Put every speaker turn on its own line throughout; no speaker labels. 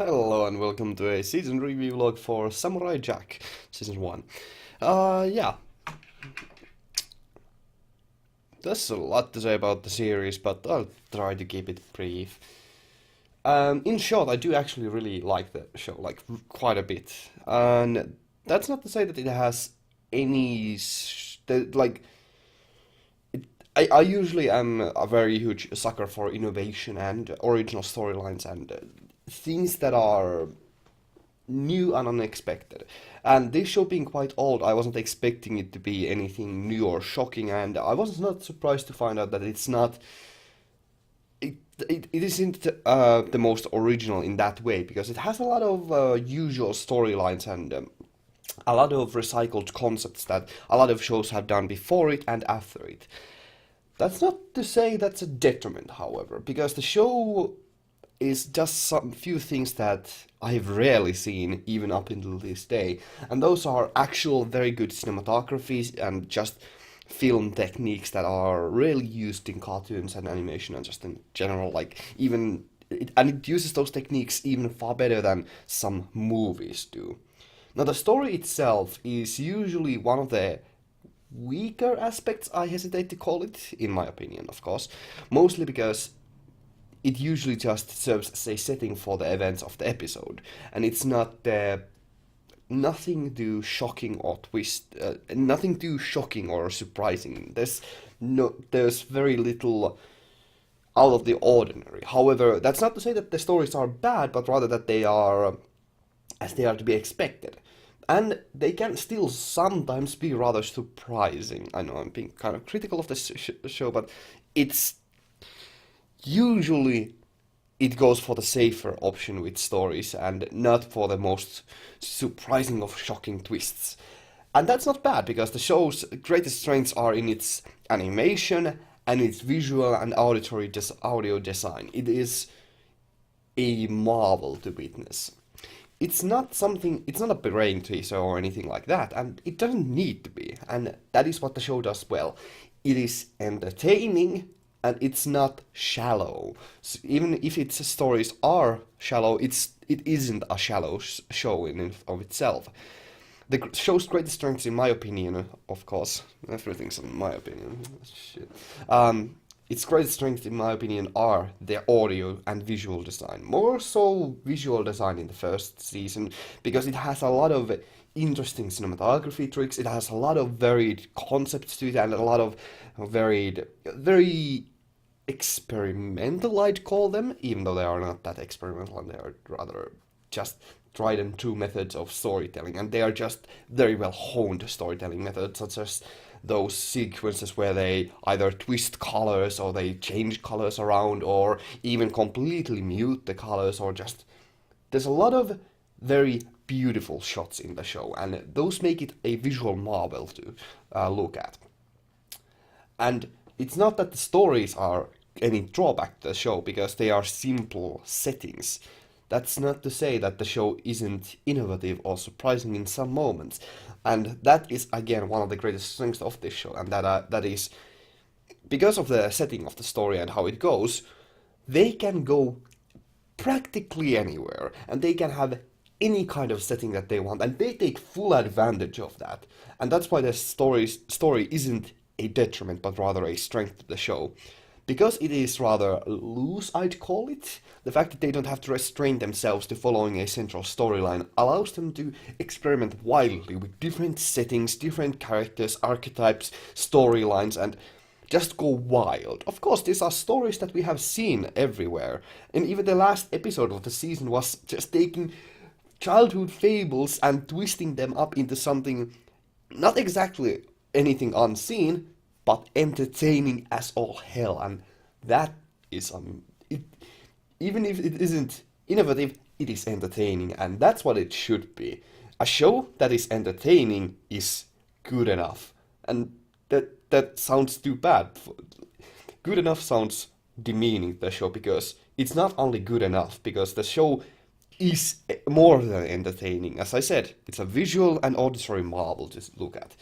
Hello and welcome to a season review log for Samurai Jack, season 1. Yeah, there's a lot to say about the series, but I'll try to keep it brief. In short, I do actually really like the show, like quite a bit. And that's not to say that it has any, like, I usually am a very huge sucker for innovation and original storylines and things that are new and unexpected. And this show being quite old, I wasn't expecting it to be anything new or shocking, and I was not surprised to find out that it's not. It isn't the most original in that way because it has a lot of usual storylines and a lot of recycled concepts that a lot of shows have done before it and after it. That's not to say that's a detriment, however, because the show is just some few things that I've rarely seen even up until this day, and those are actual very good cinematographies and just film techniques that are rarely used in cartoons and animation and just in general, like even and it uses those techniques even far better than some movies do. Now, the story itself is usually one of the weaker aspects, I hesitate to call it, in my opinion, of course, mostly because it usually just serves as a setting for the events of the episode, and it's not nothing too shocking or nothing too shocking or surprising. There's very little out of the ordinary. However, that's not to say that the stories are bad, but rather that they are as they are to be expected. And they can still sometimes be rather surprising. I know I'm being kind of critical of this show, but it's usually it goes for the safer option with stories and not for the most surprising of shocking twists. And that's not bad because the show's greatest strengths are in its animation and its visual and audio design. It is a marvel to witness. It's not a brain teaser or anything like that, and it doesn't need to be, and that is what the show does well. It is entertaining, and it's not shallow. Even if its stories are shallow, it isn't a shallow show in of itself. The show's greatest strengths, in my opinion, of course, everything's in my opinion. Shit. Its greatest strengths, in my opinion, are the audio and visual design. More so, visual design in the first season, because it has a lot of interesting cinematography tricks. It has a lot of varied concepts to it, and a lot of very experimental, I'd call them, even though they are not that experimental, and they are rather just tried and true methods of storytelling, and they are just very well honed storytelling methods, such as those sequences where they either twist colors or they change colors around or even completely mute the colors or just there's a lot of very beautiful shots in the show, and those make it a visual marvel to look at. And it's not that the stories are any drawback to the show because they are simple settings. That's not to say that the show isn't innovative or surprising in some moments. And that is again one of the greatest strengths of this show, and that is because of the setting of the story and how it goes, they can go practically anywhere and they can have any kind of setting that they want and they take full advantage of that. And that's why the story isn't a detriment but rather a strength to the show. Because it is rather loose, I'd call it, the fact that they don't have to restrain themselves to following a central storyline allows them to experiment wildly with different settings, different characters, archetypes, storylines, and just go wild. Of course, these are stories that we have seen everywhere, and even the last episode of the season was just taking childhood fables and twisting them up into something not exactly anything unseen, but entertaining as all hell, and that is it, even if it isn't innovative, it is entertaining, and that's what it should be. A show that is entertaining is good enough, and that sounds too bad. Good enough sounds demeaning to the show because it's not only good enough, because the show is more than entertaining. As I said, it's a visual and auditory marvel to look at.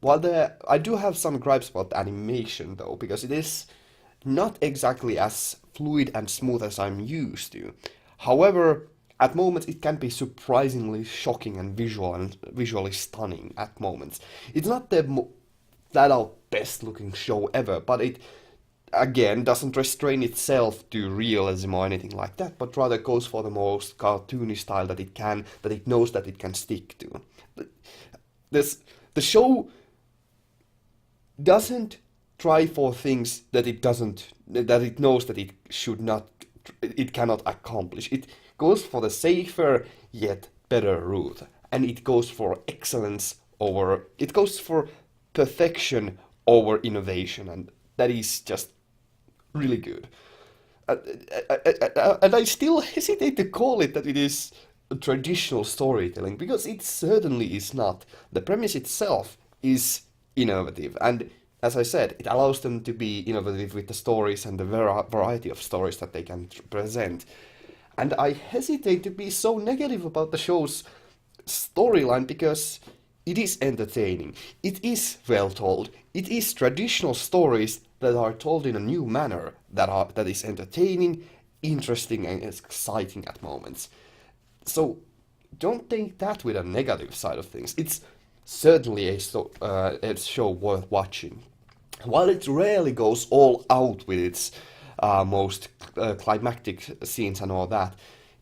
I do have some gripes about the animation though, because it is not exactly as fluid and smooth as I'm used to. However, at moments it can be surprisingly shocking and visually stunning at moments. It's not the flat out best looking show ever, but it again doesn't restrain itself to realism or anything like that, but rather goes for the most cartoony style that it knows that it can stick to. This the show doesn't try for things that it knows that it cannot accomplish. It goes for the safer yet better route, and it goes for it goes for perfection over innovation, and that is just really good. And I still hesitate to call it that it is traditional storytelling, because it certainly is not. The premise itself is innovative, and as I said, it allows them to be innovative with the stories and the variety of stories that they can present. And I hesitate to be so negative about the show's storyline because it is entertaining, it is well told, it is traditional stories that are told in a new manner that is entertaining, interesting, and exciting at moments. So don't take that with a negative side of things. It's certainly a show worth watching. While it rarely goes all out with its most climactic scenes and all that,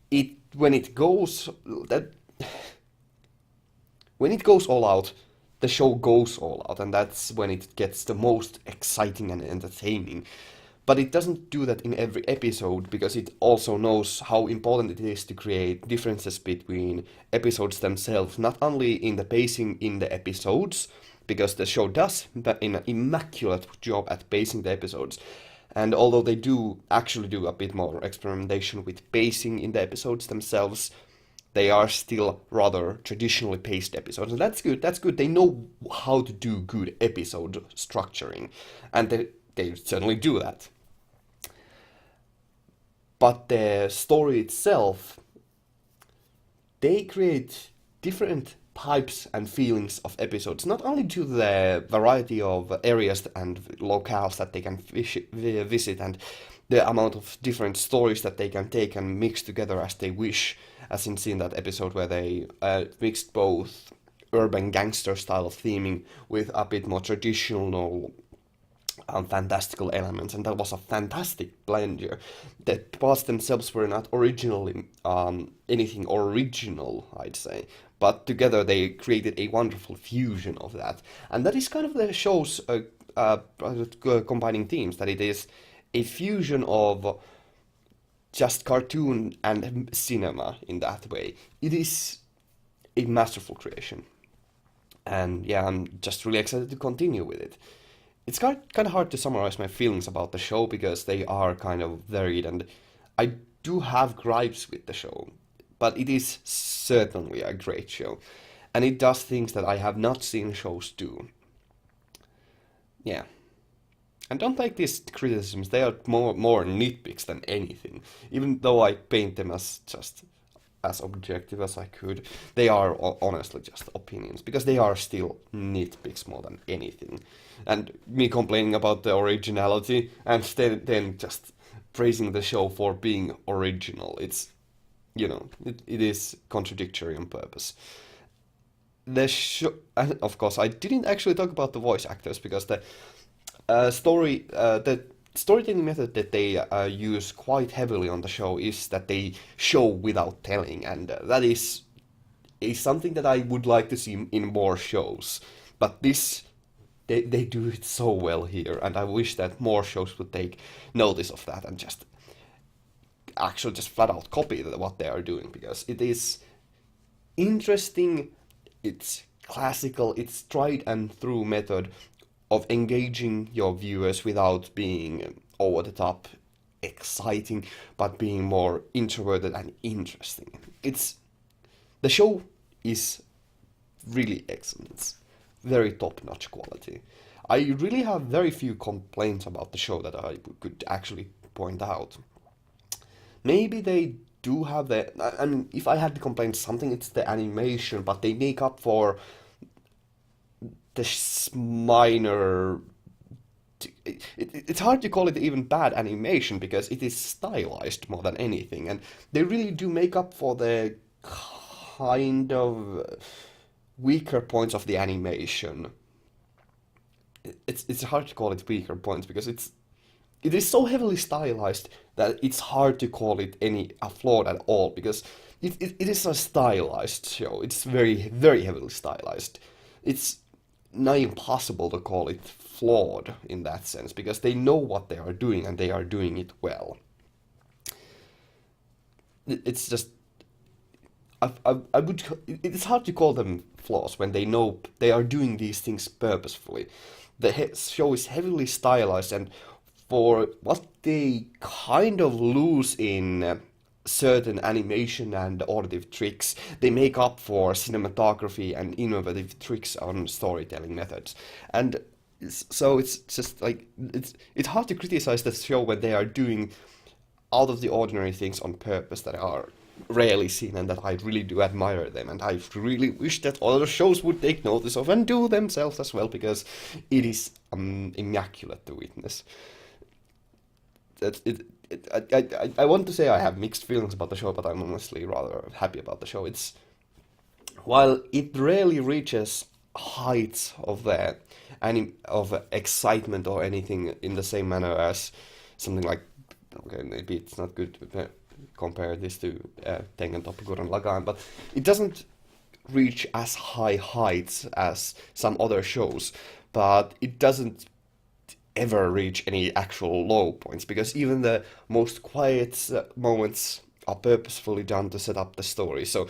it when it goes that when it goes all out, the show goes all out, and that's when it gets the most exciting and entertaining. But it doesn't do that in every episode because it also knows how important it is to create differences between episodes themselves, not only in the pacing in the episodes, because the show does an immaculate job at pacing the episodes. And although they do actually do a bit more experimentation with pacing in the episodes themselves, they are still rather traditionally paced episodes. And that's good, that's good. They know how to do good episode structuring. And they certainly do that. But the story itself, they create different types and feelings of episodes, not only due to the variety of areas and locales that they can visit and the amount of different stories that they can take and mix together as they wish, as in seeing that episode where they mixed both urban gangster style of theming with a bit more traditional fantastical elements, and that was a fantastic blend here. The parts themselves were not originally anything original, I'd say, but together they created a wonderful fusion of that, and that is kind of the show's combining themes, that it is a fusion of just cartoon and cinema in that way. It is a masterful creation, and yeah, I'm just really excited to continue with it. It's kind of hard to summarize my feelings about the show because they are kind of varied, and I do have gripes with the show, but it is certainly a great show, and it does things that I have not seen shows do. Yeah. And don't take these criticisms, they are more nitpicks than anything. Even though I paint them as just as objective as I could, they are honestly just opinions, because they are still nitpicks more than anything. And me complaining about the originality and then just praising the show for being original, it's, it is contradictory on purpose. The show, and of course, I didn't actually talk about the voice actors because the storytelling method that they use quite heavily on the show is that they show without telling, and that is something that I would like to see in more shows. But they do it so well here, and I wish that more shows would take notice of that and just actually just flat out copy what they are doing, because it is interesting, it's classical, it's tried and true method of engaging your viewers without being over the top exciting, but being more introverted and interesting. The show is really excellent. It's very top-notch quality. I really have very few complaints about the show that I could actually point out. Maybe they do have I mean, if I had to complain something, it's the animation, but they make up for the minor it's hard to call it even bad animation because it is stylized more than anything, and they really do make up for the kind of weaker points of the animation. It's hard to call it weaker points because it is so heavily stylized that it's hard to call it any a flawed at all because it is a stylized show. It's very heavily stylized. It's not impossible to call it flawed in that sense because they know what they are doing and they are doing it well. It's just I would it's hard to call them flaws when they know they are doing these things purposefully. The show is heavily stylized, and for what they kind of lose in certain animation and auditive tricks, they make up for cinematography and innovative tricks on storytelling methods. And so it's just like it's hard to criticize the show when they are doing out of the ordinary things on purpose that are rarely seen and that I really do admire them, and I really wish that other shows would take notice of and do themselves as well because it is immaculate to witness. That I want to say I have mixed feelings about the show, but I'm honestly rather happy about the show. It's while it rarely reaches heights of the of excitement or anything in the same manner as something like, okay, maybe it's not good to compare this to Tengen Toppa Gurren Lagann, but it doesn't reach as high heights as some other shows, but it doesn't ever reach any actual low points because even the most quiet moments are purposefully done to set up the story. So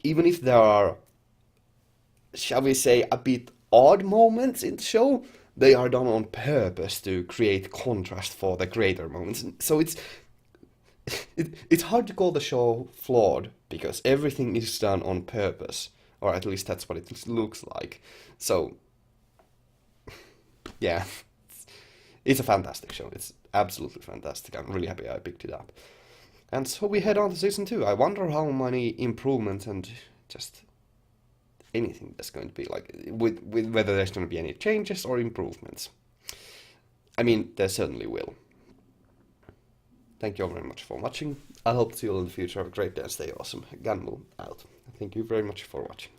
even if there are, shall we say, a bit odd moments in the show, they are done on purpose to create contrast for the greater moments. So it's hard to call the show flawed because everything is done on purpose, or at least that's what it looks like. So yeah, it's a fantastic show. It's absolutely fantastic. I'm really happy I picked it up. And so we head on to season 2. I wonder how many improvements and just anything that's going to be like with whether there's going to be any changes or improvements. I mean, there certainly will. Thank you all very much for watching. I hope to see you all in the future. Have a great day and stay awesome. Ganmu out. Thank you very much for watching.